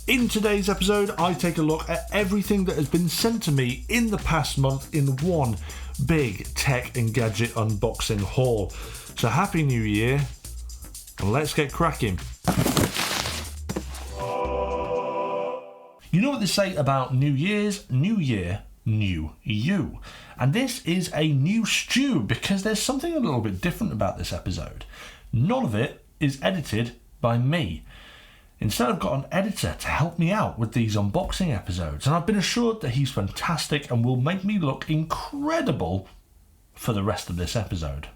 In today's episode, I take a look at everything that has been sent to me in the past month in one big tech and gadget unboxing haul. So happy New Year, and let's get cracking. You know what they say about New Year's? New Year, new you. And this is a new stew because there's something a little bit different about this episode. None of it is edited by me. Instead, I've got an editor to help me out with these unboxing episodes, and I've been assured that he's fantastic and will make me look incredible for the rest of this episode.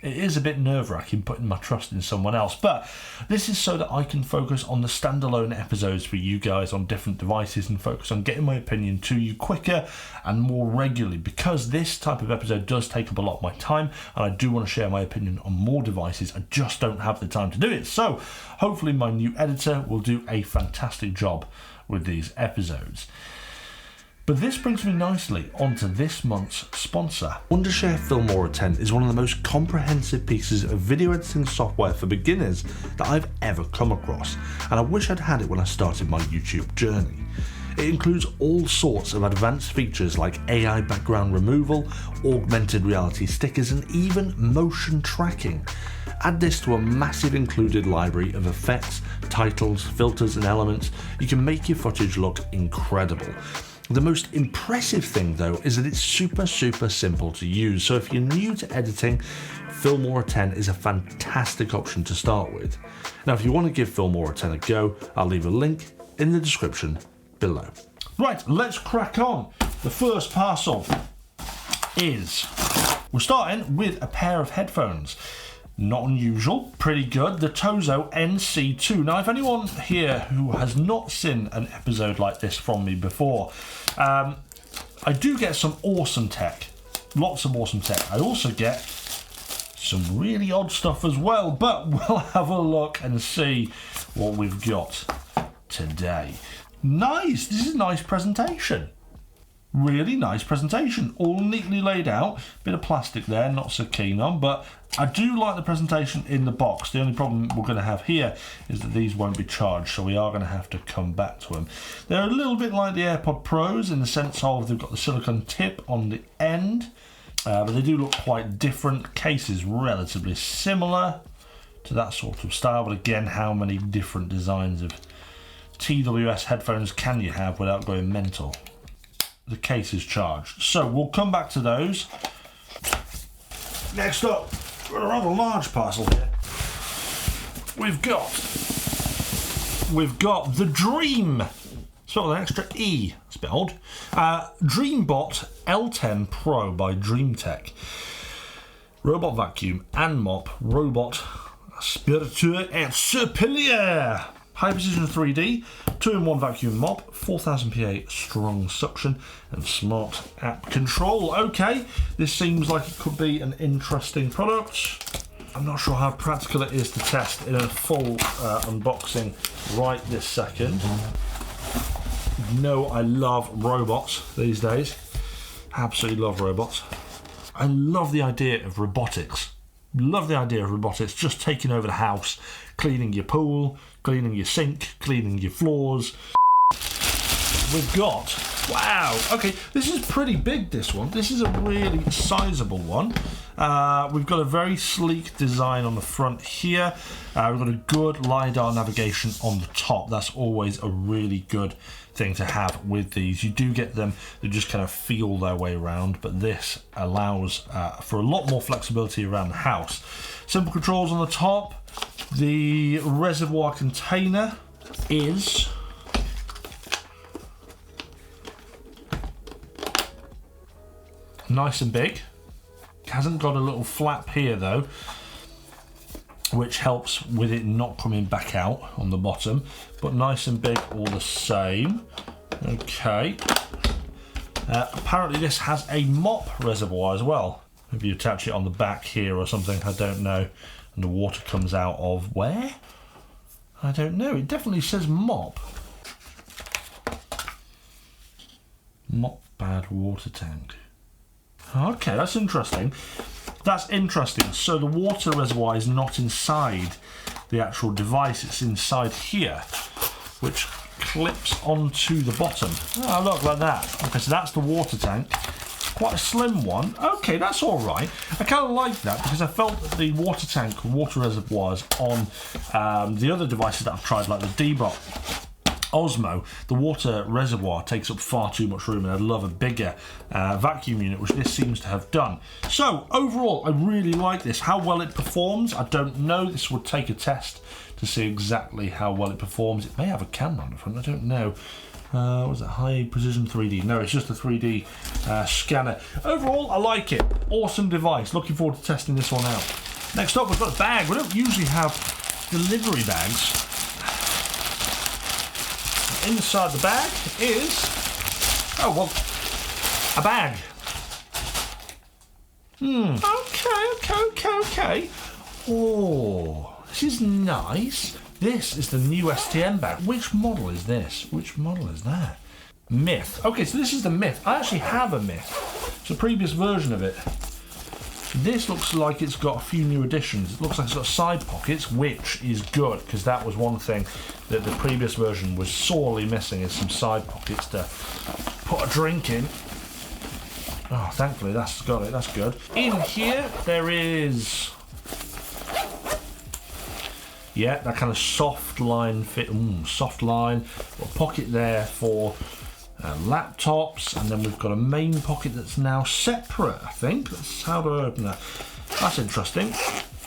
It is a bit nerve-wracking putting my trust in someone else, but this is so that I can focus on the standalone episodes for you guys on different devices and focus on getting my opinion to you quicker and more regularly, because this type of episode does take up a lot of my time and I do want to share my opinion on more devices. I just don't have the time to do it. So hopefully my new editor will do a fantastic job with these episodes. But this brings me nicely onto this month's sponsor. Wondershare Filmora 10 is one of the most comprehensive pieces of video editing software for beginners that I've ever come across, and I wish I'd had it when I started my YouTube journey. It includes all sorts of advanced features like AI background removal, augmented reality stickers, and even motion tracking. Add this to a massive included library of effects, titles, filters, and elements. You can make your footage look incredible. The most impressive thing though is that it's super simple to use, so if you're new to editing, Filmora 10 is a fantastic option to start with. Now if you want to give Filmora 10 a go, I'll leave a link in the description below. Right, let's crack on. The first parcel is, we're starting with a pair of headphones. Not unusual, pretty good. The Tozo NC2. Now, if anyone here who has not seen an episode like this from me before, I do get some awesome tech. Lots of awesome tech. I also get some really odd stuff as well, but we'll have a look and see what we've got today. Nice. This is a nice presentation. Really nice presentation, all neatly laid out. Bit of plastic there, not so keen on, but I do like the presentation in the box. The only problem we're going to have here is that these won't be charged, so we are going to have to come back to them. They're a little bit like the AirPod Pros in the sense of they've got the silicone tip on the end, but they do look quite different. Case is relatively similar to that sort of style, but again, how many different designs of TWS headphones can you have without going mental? The case is charged, so we'll come back to those. Next up, we've got a rather large parcel here. We've got the Dreame, spelled with an extra E, it's a bit odd. Dreame Bot L10 Pro by Dreamtech. Robot vacuum and mop, robot aspirateur et supérieur. High precision 3D, 2-in-1 vacuum mop, 4000 PA strong suction, and smart app control. Okay, this seems like it could be an interesting product. I'm not sure how practical it is to test in a full unboxing right this second. You know I love robots these days. Absolutely love robots. I love the idea of robotics. Love the idea of robotics just taking over the house, cleaning your pool, cleaning your sink, cleaning your floors. We've got, wow, okay, this is pretty big, this one. This is a really sizable one. We've got a very sleek design on the front here. We've got a good LiDAR navigation on the top. That's always a really good thing to have with these. You do get them that just kind of feel their way around, but this allows for a lot more flexibility around the house. Simple controls on the top. The reservoir container is nice and big. It hasn't got a little flap here though, which helps with it not coming back out on the bottom, but nice and big all the same. Okay. Apparently this has a mop reservoir as well. Maybe you attach it on the back here or something, I don't know. And the water comes out of where? I don't know. It definitely says mop. Mop pad water tank. Okay, that's interesting. That's interesting. So the water reservoir is not inside the actual device, it's inside here. which clips onto the bottom. Oh, look, like that. Okay, so that's the water tank. Quite a slim one. Okay, that's all right. I kind of like that because I felt that the water tank, water reservoirs on the other devices that I've tried, like the D-Bot Osmo, the water reservoir takes up far too much room, and I'd love a bigger vacuum unit, which this seems to have done. So overall, I really like this. How well it performs, I don't know. This would take a test to see exactly how well it performs. It may have a camera on the front, I don't know. Was it high precision 3D? No, it's just a 3D scanner. Overall, I like it. Awesome device. Looking forward to testing this one out. Next up, we've got a bag. We don't usually have delivery bags. Inside the bag is, oh well, a bag. Okay. Oh, this is nice. This is the new STM bag. Which model is this? Which model is that? Myth. Okay, so this is the Myth. I actually have a Myth. It's a previous version of it. This looks like it's got a few new additions. It looks like it's got side pockets, which is good, because that was one thing that the previous version was sorely missing, is some side pockets to put a drink in. Oh, thankfully that's got it, that's good. In here, there is, yeah, that kind of soft line fit, soft line, got a pocket there for laptops, and then we've got a main pocket that's now separate, I think. That's how do I open that? That's interesting.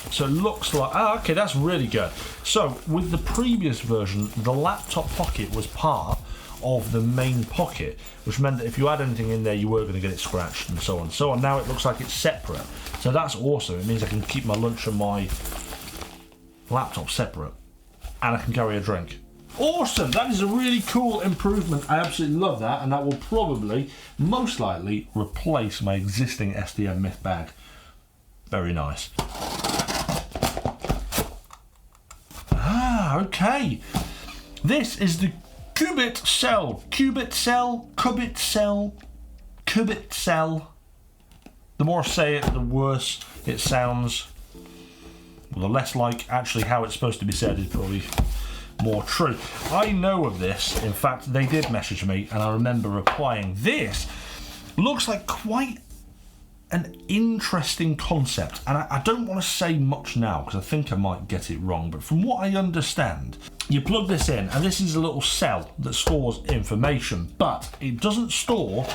So it looks like, okay, that's really good. So with the previous version, the laptop pocket was part of the main pocket, which meant that if you had anything in there, you were going to get it scratched and so on and so on. Now it looks like it's separate. So that's awesome. It means I can keep my lunch and my laptop separate, and I can carry a drink. Awesome, that is a really cool improvement. I absolutely love that, and that will probably, most likely, replace my existing STM Myth bag. Very nice. Okay. This is the Cubbit Cell. Cubbit Cell, Cubbit Cell, Cubbit Cell. The more I say it, the worse it sounds. The less like actually how it's supposed to be said is probably more true. I know of this. In fact, they did message me, and I remember replying. This looks like quite an interesting concept, and I don't want to say much now because I think I might get it wrong, but from what I understand, you plug this in, and this is a little cell that stores information, but it doesn't store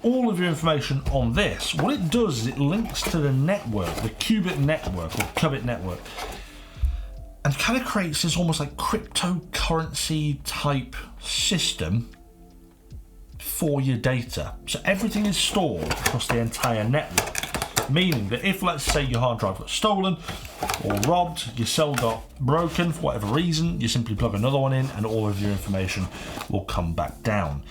all of your information on this. What it does is it links to the network, the Cubbit network, or Cubbit network, and kind of creates this almost like cryptocurrency type system for your data. So everything is stored across the entire network, meaning that if, let's say, your hard drive got stolen or robbed, your cell got broken for whatever reason, you simply plug another one in and all of your information will come back down.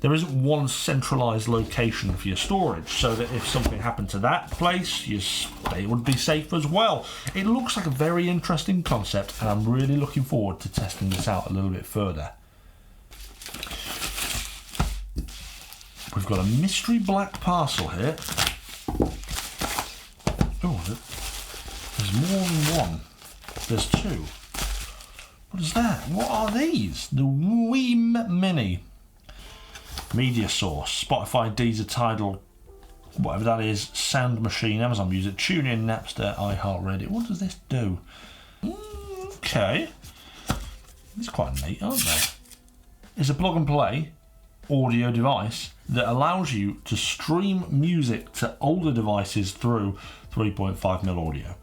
There isn't one centralized location for your storage, so that if something happened to that place, it would be safe as well. It looks like a very interesting concept, and I'm really looking forward to testing this out a little bit further. We've got a mystery black parcel here. Oh, there's more than one. There's two. What is that? What are these? The Wiim Mini. Media source, Spotify, Deezer, Tidal, whatever that is, Sound Machine, Amazon Music, TuneIn, Napster, iHeartRadio. What does this do? Okay. These are quite neat, aren't they? It's a plug and play audio device that allows you to stream music to older devices through 3.5mm audio.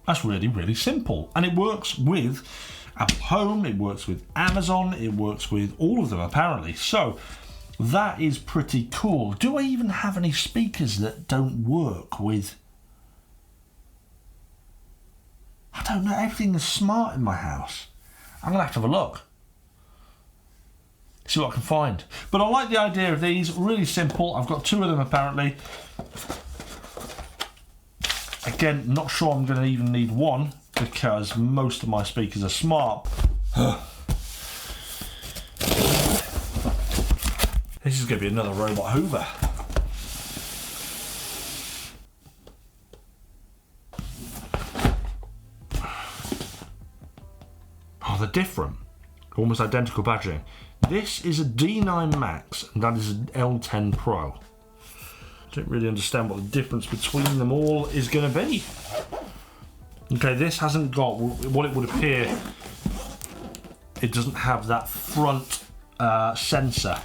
That's really, really simple. And it works with Apple Home, it works with Amazon, it works with all of them apparently. So that is pretty cool. Do I even have any speakers that don't work with? I don't know, everything is smart in my house. I'm gonna have to have a look. See what I can find. But I like the idea of these, really simple. I've got two of them apparently. Again, not sure I'm gonna even need one, because most of my speakers are smart. This is going to be another robot Hoover. Oh, they're different. Almost identical packaging. This is a D9 Max, and that is an L10 Pro. Don't really understand what the difference between them all is going to be. Okay, this hasn't got what it would appear. It doesn't have that front sensor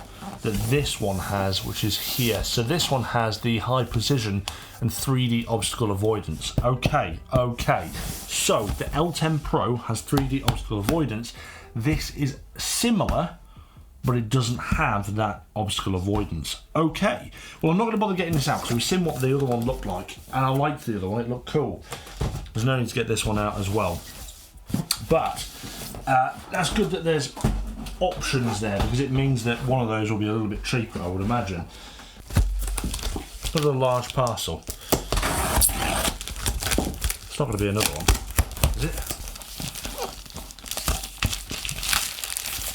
that this one has, which is here. So this one has the high precision and 3D obstacle avoidance. Okay. So the L10 Pro has 3D obstacle avoidance. This is similar, but it doesn't have that obstacle avoidance. Okay, well, I'm not going to bother getting this out because we've seen what the other one looked like, and I liked the other one, it looked cool. There's no need to get this one out as well. But that's good that there's options there, because it means that one of those will be a little bit cheaper, I would imagine. Another large parcel. It's not going to be another one, is it?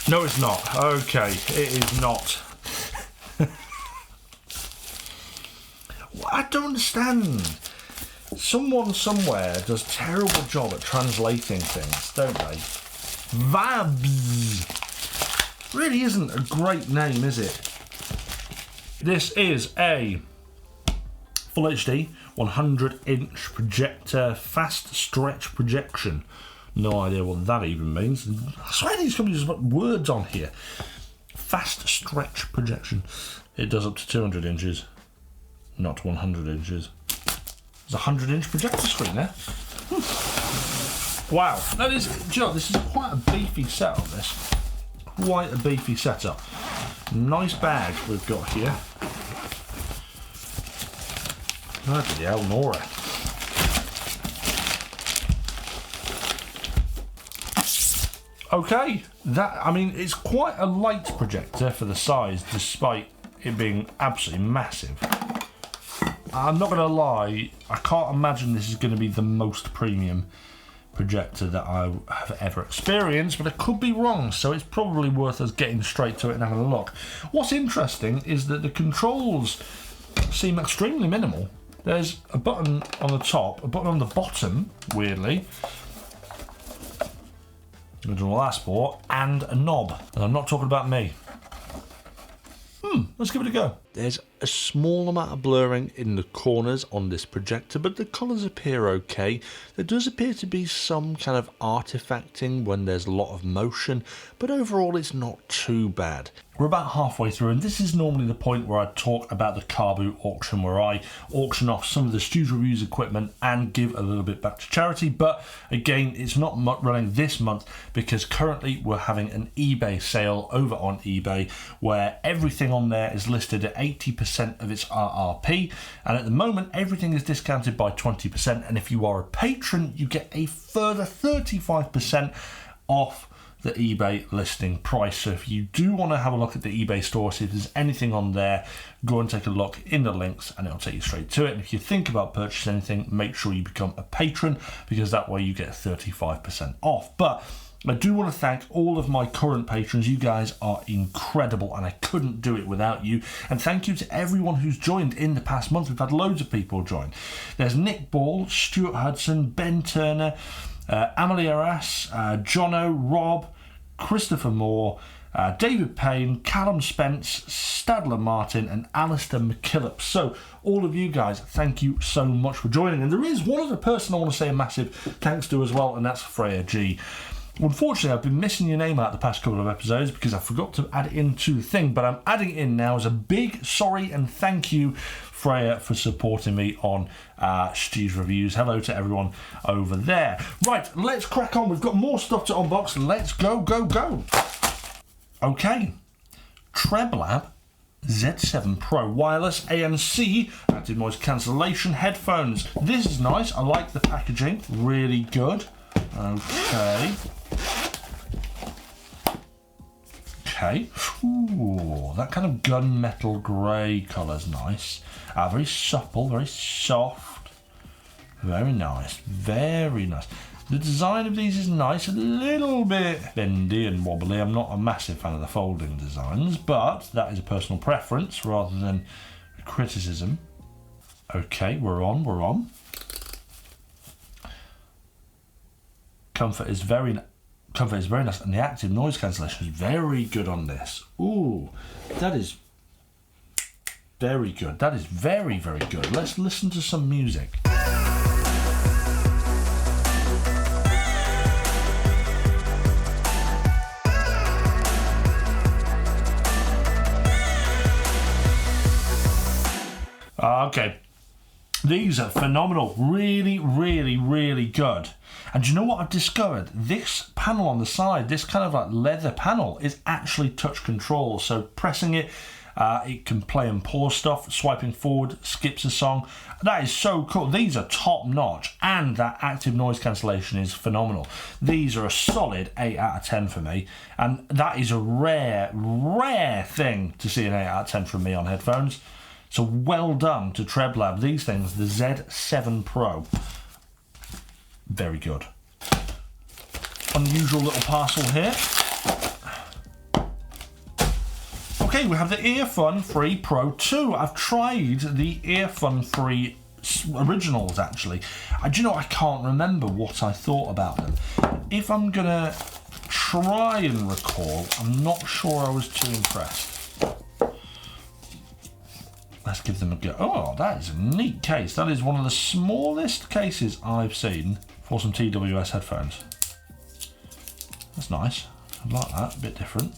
No, it's not. Okay, it is not. I don't understand. Someone somewhere does a terrible job at translating things, don't they? Vaabzz. Really isn't a great name, is it? This is a Full HD 100-inch projector, fast stretch projection. No idea what that even means. I swear these companies have put words on here. Fast stretch projection. It does up to 200 inches, not 100 inches. There's a 100-inch projector screen there. Wow. That is, Joe, this is quite a beefy setup, this. Quite a beefy setup. Nice bag we've got here. Bloody hell, Nora. Okay, I mean, it's quite a light projector for the size, despite it being absolutely massive. I'm not going to lie, I can't imagine this is going to be the most premium projector that I have ever experienced, but I could be wrong, so it's probably worth us getting straight to it and having a look. What's interesting is that the controls seem extremely minimal. There's a button on the top, a button on the bottom, weirdly, original last for, and a knob. And I'm not talking about me. Let's give it a go. There's a small amount of blurring in the corners on this projector, but the colours appear okay. There does appear to be some kind of artifacting when there's a lot of motion, but overall it's not too bad. We're about halfway through, and this is normally the point where I talk about the car boot auction, where I auction off some of the STU'S Reviews equipment and give a little bit back to charity. But again, it's not running this month because currently we're having an eBay sale over on eBay where everything on there is listed at 80% of its RRP, and at the moment everything is discounted by 20%, and if you are a patron you get a further 35% off the eBay listing price. So if you do want to have a look at the eBay store, see if there's anything on there, go and take a look in the links and it'll take you straight to it. And if you think about purchasing anything, make sure you become a patron, because that way you get 35% off. But I do want to thank all of my current patrons. You guys are incredible and I couldn't do it without you. And thank you to everyone who's joined in the past month. We've had loads of people join. There's Nick Ball, Stuart Hudson, Ben Turner, Amelie Arras, Jono, Rob, Christopher Moore, David Payne, Callum Spence, Stadler Martin and Alistair McKillop. So all of you guys, thank you so much for joining. And there is one other person I want to say a massive thanks to as well, and that's Freya G. Unfortunately, I've been missing your name out the past couple of episodes because I forgot to add it into the thing, but I'm adding it in now as a big sorry and thank you, Freya, for supporting me on STU'S Reviews. Hello to everyone over there. Right, let's crack on. We've got more stuff to unbox. Let's go, go, go. Okay, Treblab Z7 Pro wireless ANC active noise cancellation headphones. This is nice. I like the packaging. Really good. Okay. Okay. Ooh, that kind of gunmetal grey colour's nice. Very supple, very soft. Very nice. Very nice. The design of these is nice. A little bit bendy and wobbly. I'm not a massive fan of the folding designs, but that is a personal preference rather than a criticism. Okay, we're on. Comfort is very comfort is very nice, and the active noise cancellation is very good on this. Ooh, that is very good. That is very, very good. Let's listen to some music. Okay, these are phenomenal. Really, really, really good. And do you know what I've discovered? This panel on the side, this kind of like leather panel, is actually touch control. So pressing it, it can play and pause stuff. Swiping forward skips a song. That is so cool. These are top notch, and that active noise cancellation is phenomenal. These are a solid 8 out of 10 for me, and that is a rare, rare thing to see an 8 out of 10 from me on headphones. So well done to Treblab. These things, the Z7 Pro, very good. Unusual little parcel here. Okay, we have the Earfun 3 Pro 2. I've tried the Earfun 3 originals actually. Do you know, I can't remember what I thought about them. If I'm gonna try and recall, I'm not sure I was too impressed. Let's give them a go. Oh, that is a neat case. That is one of the smallest cases I've seen for some TWS headphones. That's nice. I like that. A bit different.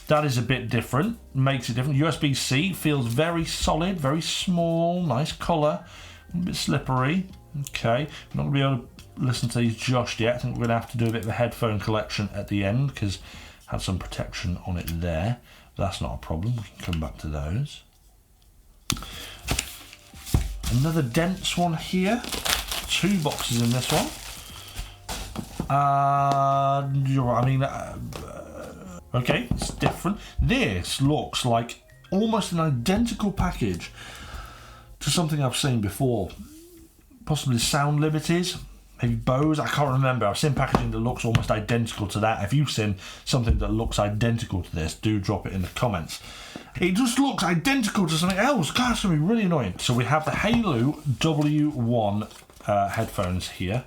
That is a bit different. Makes it different. USBC feels very solid, very small, nice colour. A bit slippery. Okay. I'm not going to be able to listen to these just yet. I think we're going to have to do a bit of a headphone collection at the end because it had some protection on it there. That's not a problem. We can come back to those. Another dense one here. 2 boxes in this one. Okay, it's different. This looks like almost an identical package to something I've seen before. Possibly Sound Liberties, maybe Bose, I can't remember. I've seen packaging that looks almost identical to that. If you've seen something that looks identical to this, do drop it in the comments. It just looks identical to something else. God, it's going to be really annoying. So we have the Haylou W1 headphones here.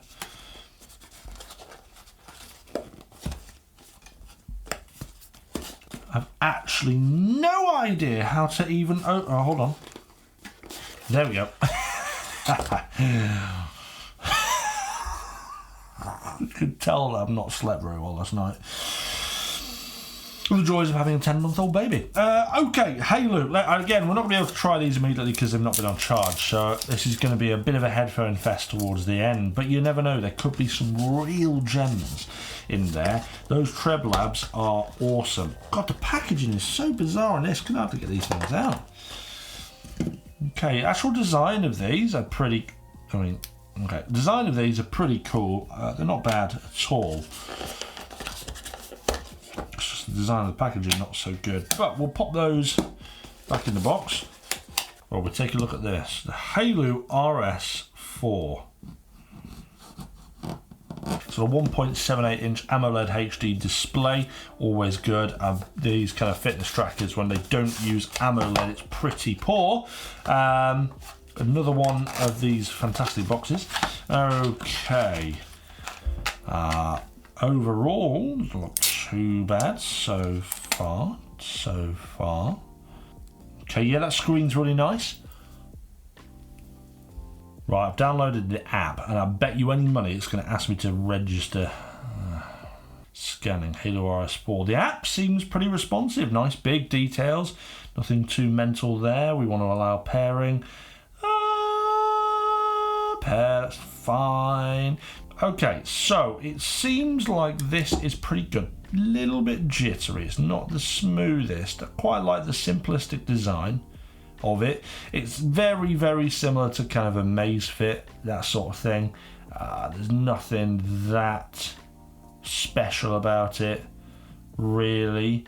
I've actually no idea how to even... Oh, hold on. There we go. You could tell that I've not slept very well last night. The joys of having a 10-month-old baby. Okay, Haylou. Again, we're not going to be able to try these immediately because they've not been on charge, so this is going to be a bit of a headphone fest towards the end, but you never know, there could be some real gems in there. Those Treblabs are awesome. God, the packaging is so bizarre on this. Can I have to get these things out? Okay, actual design of these are pretty... okay, design of these are pretty cool. They're not bad at all. The design of the packaging not so good, but we'll pop those back in the box. Well, we'll take a look at this, the Haylou RS4. So a 1.78 inch AMOLED HD display, always good. These kind of fitness trackers, when they don't use AMOLED, it's pretty poor. Another one of these fantastic boxes. Okay. Overall, doesn't look too bad so far. Okay, yeah, that screen's really nice. Right, I've downloaded the app, and I bet you any money it's going to ask me to register. Scanning Haylou RS4. The app seems pretty responsive. Nice big details. Nothing too mental there. We want to allow pairing. Pair, that's fine. Okay, so it seems like this is pretty good. Little bit jittery. It's not the smoothest. I quite like the simplistic design of it. It's very, very similar to kind of a maze fit, that sort of thing. There's nothing that special about it, really.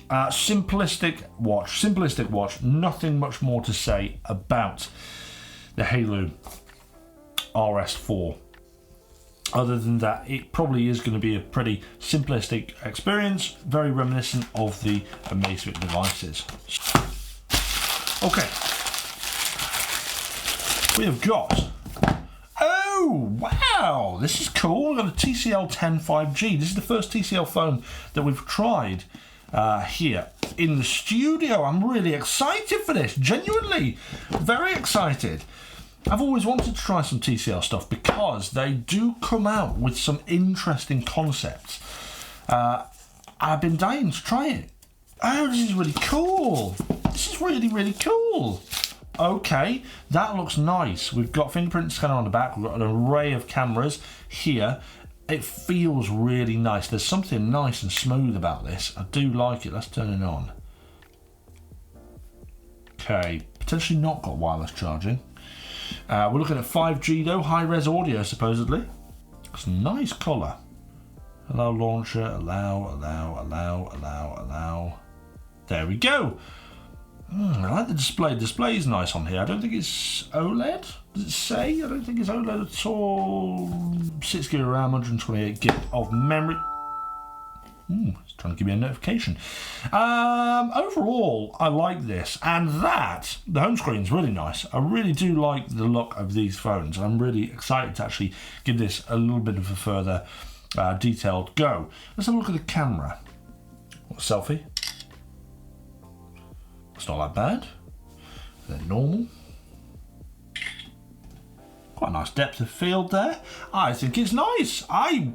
Simplistic watch. Nothing much more to say about the Haylou RS4. Other than that, it probably is going to be a pretty simplistic experience, very reminiscent of the Amazfit devices. Okay, we have got, Wow, this is cool. We've got a TCL 10 5G. This is the first TCL phone that we've tried here in the studio. I'm really excited for this, genuinely very excited. I've always wanted to try some TCL stuff because they do come out with some interesting concepts. I've been dying to try it. Oh, this is really cool. This is really, really cool. Okay, that looks nice. We've got fingerprint scanner on the back. We've got an array of cameras here. It feels really nice. There's something nice and smooth about this. I do like it. Let's turn it on. Okay, potentially not got wireless charging. We're looking at 5G though, high-res audio supposedly. It's a nice colour. Allow launcher, allow. There we go. I like the display. The display is nice on here. I don't think it's OLED. Does it say? I don't think it's OLED at all. 6 GB of RAM, 128 GB of memory. It's trying to give me a notification. Overall, I like this. And the home screen is really nice. I really do like the look of these phones. I'm really excited to actually give this a little bit of a further detailed go. Let's have a look at the camera. Selfie. It's not that bad. They're normal. Quite a nice depth of field there. I think it's nice. I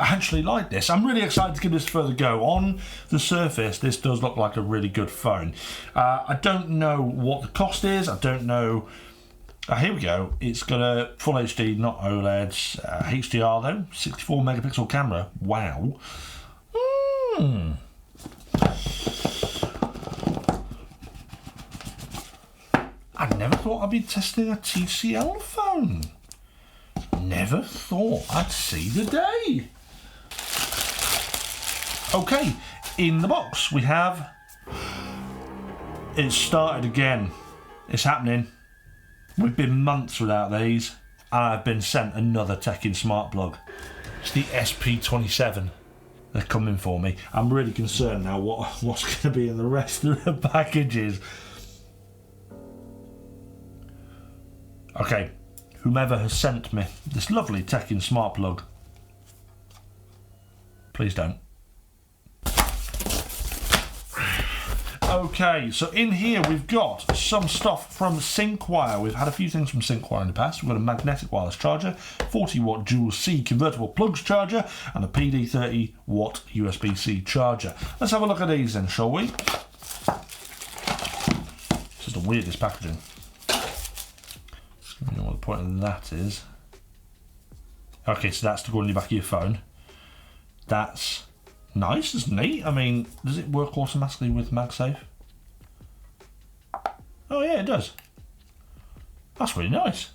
actually like this. I'm really excited to give this a further go. On the surface, this does look like a really good phone. I don't know what the cost is. I don't know. Here we go. It's got a full HD, not OLEDs. HDR though, 64 megapixel camera. Wow. I never thought I'd be testing a TCL phone. Never thought I'd see the day. Okay, in the box we have... It's started again. It's happening. We've been months without these. I've been sent another Teckin Smart plug. It's the SP27. They're coming for me. I'm really concerned now what's going to be in the rest of the packages. Okay, whomever has sent me this lovely Teckin Smart plug, please don't. Okay, so in here we've got some stuff from Syncwire. We've had a few things from Syncwire in the past. We've got a magnetic wireless charger, 40-watt dual C convertible plugs charger, and a PD 30-watt USB-C charger. Let's have a look at these then, shall we? This is the weirdest packaging. I don't know what the point of that is. Okay, so that's to go on the back of your phone. That's nice, isn't it? I mean, does it work automatically with MagSafe? Oh yeah, it does. That's really nice.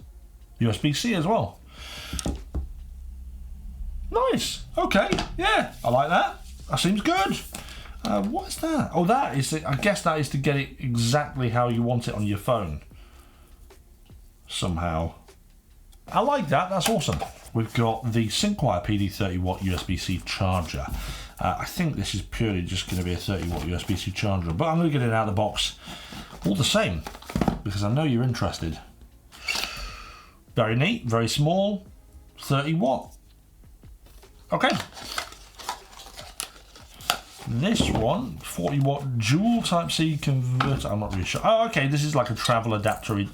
USB-C as well. Nice. Okay, yeah, I like that. That seems good. What is that? Oh, that is, I guess that is to get it exactly how you want it on your phone. Somehow. I like that, that's awesome. We've got the Syncwire PD 30-watt USB-C charger. I think this is purely just going to be a 30-watt USB-C charger, but I'm going to get it out of the box all the same, because I know you're interested. Very neat, very small, 30-watt. Okay. This one, 40-watt dual Type-C converter. I'm not really sure. Oh, okay, this is like a travel adapter.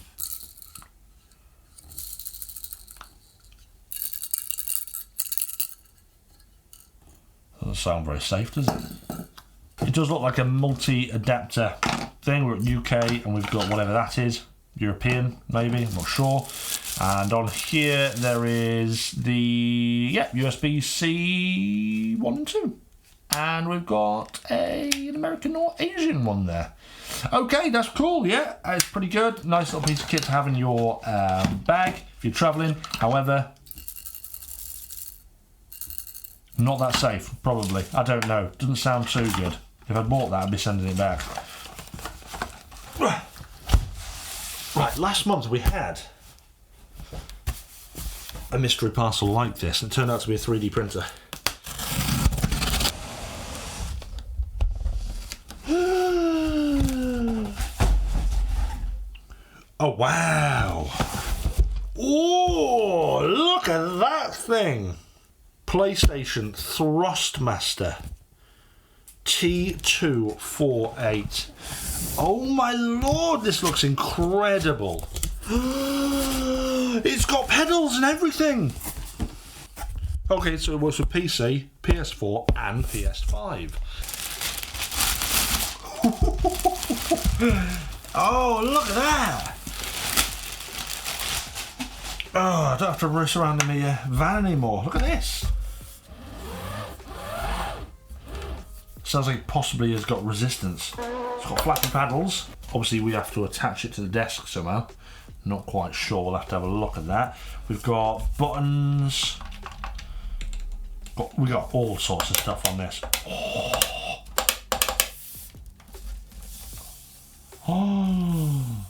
Doesn't sound very safe, does it? It does look like a multi-adapter thing. We're at UK and we've got whatever that is. European, maybe, I'm not sure. And on here there is the USB-C 1 and 2. And we've got an American or Asian one there. Okay, that's cool, yeah. It's pretty good. Nice little piece of kit to have in your bag if you're travelling. However, not that safe, probably. I don't know. Doesn't sound too good. If I'd bought that, I'd be sending it back. Right, last month we had a mystery parcel like this. It turned out to be a 3D printer. Oh, wow. Oh, look at that thing. PlayStation Thrustmaster T248. Oh my lord, this looks incredible. It's got pedals and everything. Okay, so it works for PC, PS4 and PS5. Oh, look at that. Oh, I don't have to race around in the van anymore. Look at this. Sounds like it possibly has got resistance. It's got flappy paddles. Obviously, we have to attach it to the desk somehow. Not quite sure. We'll have to have a look at that. We've got buttons. We got all sorts of stuff on this. Oh.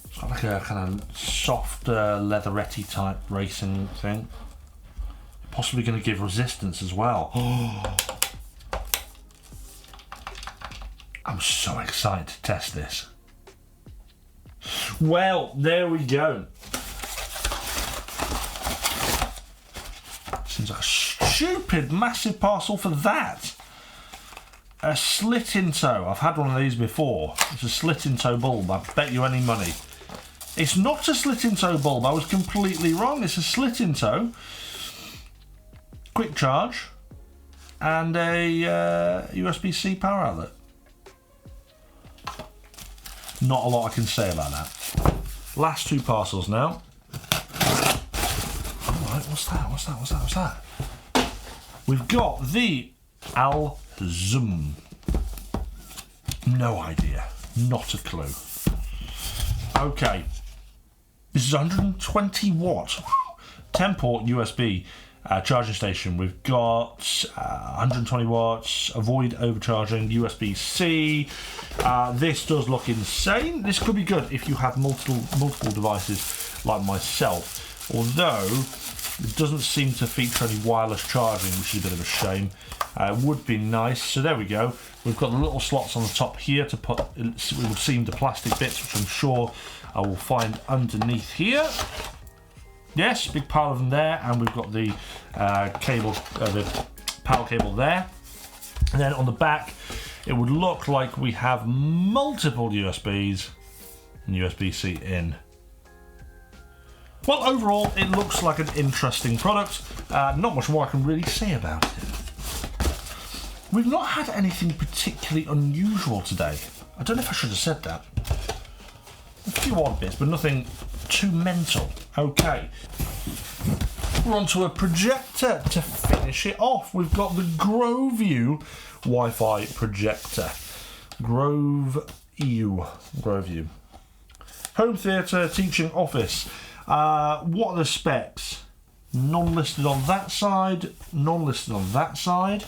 It's got like a kind of soft leatheretty type racing thing. Possibly going to give resistance as well. I'm so excited to test this. Well, there we go. Seems like a stupid massive parcel for that. A Slitinto. I've had one of these before. It's a Slitinto bulb. I bet you any money. It's not a Slitinto bulb. I was completely wrong. It's a Slitinto. Quick charge. And a USBC power outlet. Not a lot I can say about that. Last two parcels now. Alright, what's that? We've got the Alxum. No idea. Not a clue. Okay. This is 120 watt. 10 port USB charging station. We've got 120 watts, avoid overcharging, USB-C. This does look insane. This could be good if you have multiple devices like myself. Although it doesn't seem to feature any wireless charging, which is a bit of a shame. It would be nice. So there we go. We've got the little slots on the top here to put. We've seen the plastic bits, which I'm sure I will find underneath here. Yes, big pile of them there, and we've got the cable, the power cable there. And then on the back, it would look like we have multiple USBs and USB-C in. Well, overall, it looks like an interesting product. Not much more I can really say about it. We've not had anything particularly unusual today. I don't know if I should have said that. A few odd bits, but nothing too mental. Okay. We're on to a projector to finish it off. We've got the Groview Wi-Fi projector. Groview. Home theatre, teaching office. What are the specs? None listed on that side, none listed on that side.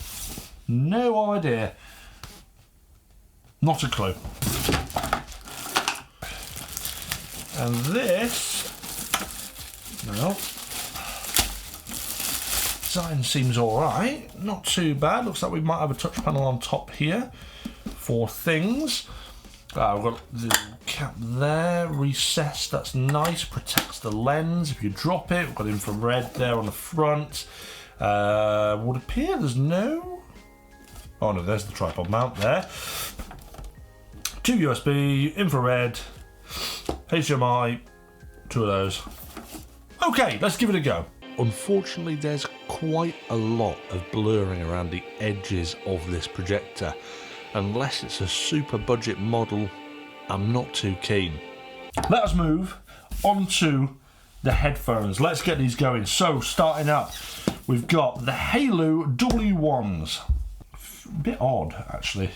No idea. Not a clue. And this, well, design seems alright, not too bad. Looks like we might have a touch panel on top here for things. We've got the cap there, recessed, that's nice, protects the lens if you drop it. We've got infrared there on the front. Would appear there's no... Oh no, there's the tripod mount there. 2 USB, infrared, HDMI, 2 of those. Okay, let's give it a go. Unfortunately, there's quite a lot of blurring around the edges of this projector. Unless it's a super budget model, I'm not too keen. Let us move on to the headphones. Let's get these going. So, starting up, we've got the Haylou W1s. A bit odd, actually.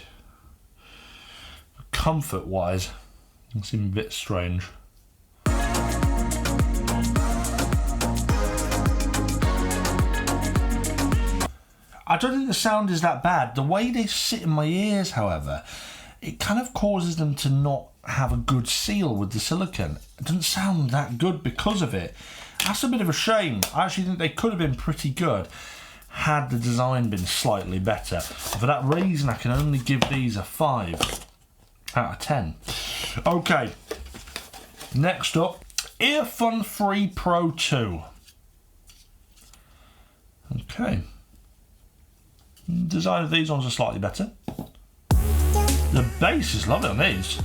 Comfort-wise, it seems a bit strange. I don't think the sound is that bad. The way they sit in my ears, however, it kind of causes them to not have a good seal with the silicone. It doesn't sound that good because of it. That's a bit of a shame. I actually think they could have been pretty good had the design been slightly better. For that reason, I can only give these a 5 out of 10. Okay, next up Earfun 3 Pro 2. Okay. Design of these ones are slightly better. The bass is lovely on these.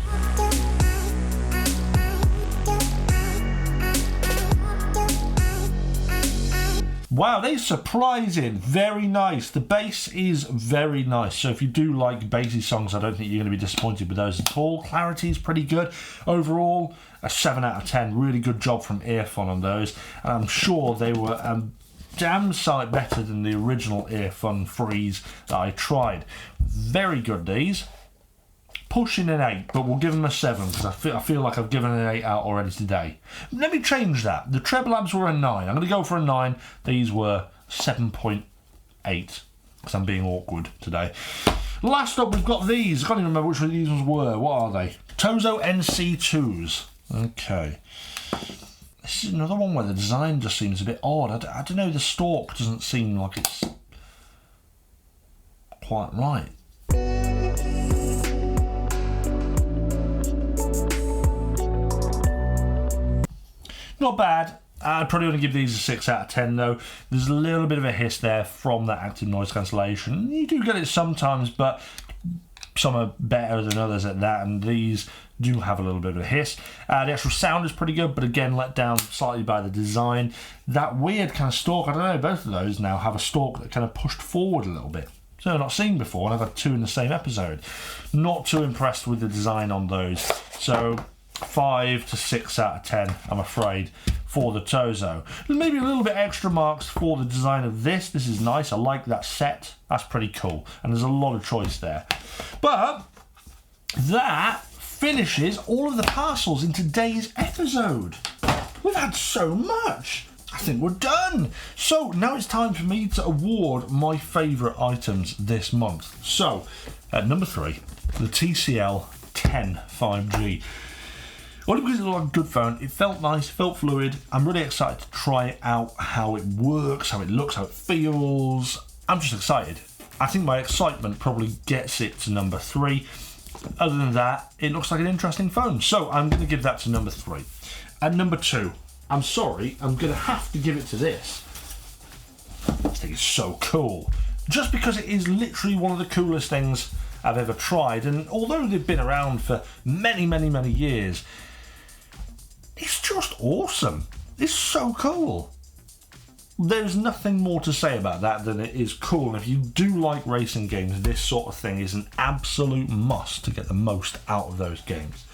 Wow, they're surprising. Very nice. The bass is very nice. So if you do like bassy songs, I don't think you're going to be disappointed with those at all. Clarity is pretty good. Overall, a 7 out of 10. Really good job from Earfun on those. And I'm sure they were damn sight better than the original Earfun 3s that I tried. Very good, these. Pushing an 8, but we'll give them a 7 because I feel like I've given an 8 out already today. Let me change that. The Treblabs were a 9. I'm going to go for a 9. These were 7.8 because I'm being awkward today. Last up, we've got these. I can't even remember which one these ones were. What are they? Tozo NC2s. Okay. This is another one where the design just seems a bit odd. I don't know, the stalk doesn't seem like it's quite right. Not bad. I'd probably want to give these a 6 out of 10 though. There's a little bit of a hiss there from that active noise cancellation. You do get it sometimes, but some are better than others at that, and these do have a little bit of a hiss. The actual sound is pretty good, but again let down slightly by the design. That weird kind of stalk, I don't know, both of those now have a stalk that kind of pushed forward a little bit. So I've not seen before, and I've had 2 in the same episode. Not too impressed with the design on those. So 5 to 6 out of 10, I'm afraid, for the Tozo. Maybe a little bit extra marks for the design of this. This is nice. I like that set. That's pretty cool. And there's a lot of choice there. But that finishes all of the parcels in today's episode. We've had so much. I think we're done. So now it's time for me to award my favourite items this month. So at number 3, the TCL 10 5G. Only because it looked like a good phone. It felt nice, felt fluid. I'm really excited to try out how it works, how it looks, how it feels. I'm just excited. I think my excitement probably gets it to number 3. Other than that, it looks like an interesting phone. So I'm going to give that to number 3. At number 2, I'm sorry, I'm going to have to give it to this. I think it's so cool. Just because it is literally one of the coolest things I've ever tried. And although they've been around for many, many, many years, it's just awesome. It's so cool. There's nothing more to say about that than it is cool. And if you do like racing games, this sort of thing is an absolute must to get the most out of those games.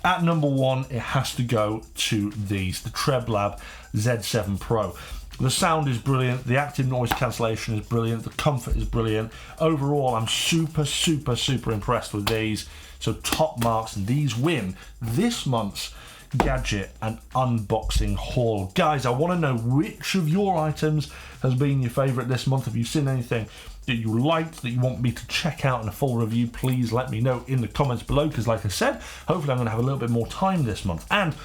At number 1, it has to go to these, the Treblab Z7 Pro. The sound is brilliant, the active noise cancellation is brilliant, the comfort is brilliant. Overall, I'm super, super, super impressed with these. So top marks, and these win this month's gadget and unboxing haul. Guys, I want to know which of your items has been your favourite this month. If you've seen anything that you liked, that you want me to check out in a full review, please let me know in the comments below, because like I said, hopefully I'm going to have a little bit more time this month. And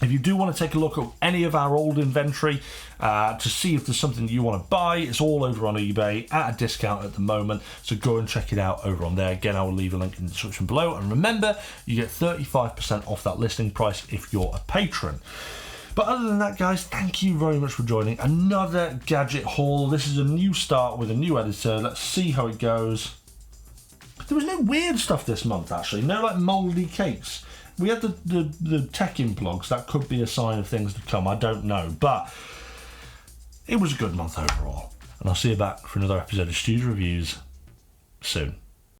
if you do want to take a look at any of our old inventory to see if there's something you want to buy, it's all over on eBay at a discount at the moment, so go and check it out over on there. Again, I will leave a link in the description below, and remember, you get 35% off that listing price if you're a patron. But other than that, guys, thank you very much for joining another gadget haul. This is a new start with a new editor. Let's see how it goes. There was no weird stuff this month, actually. No like mouldy cakes. We had the Teckin blogs. That could be a sign of things to come. I don't know. But it was a good month overall. And I'll see you back for another episode of STU'S Reviews soon.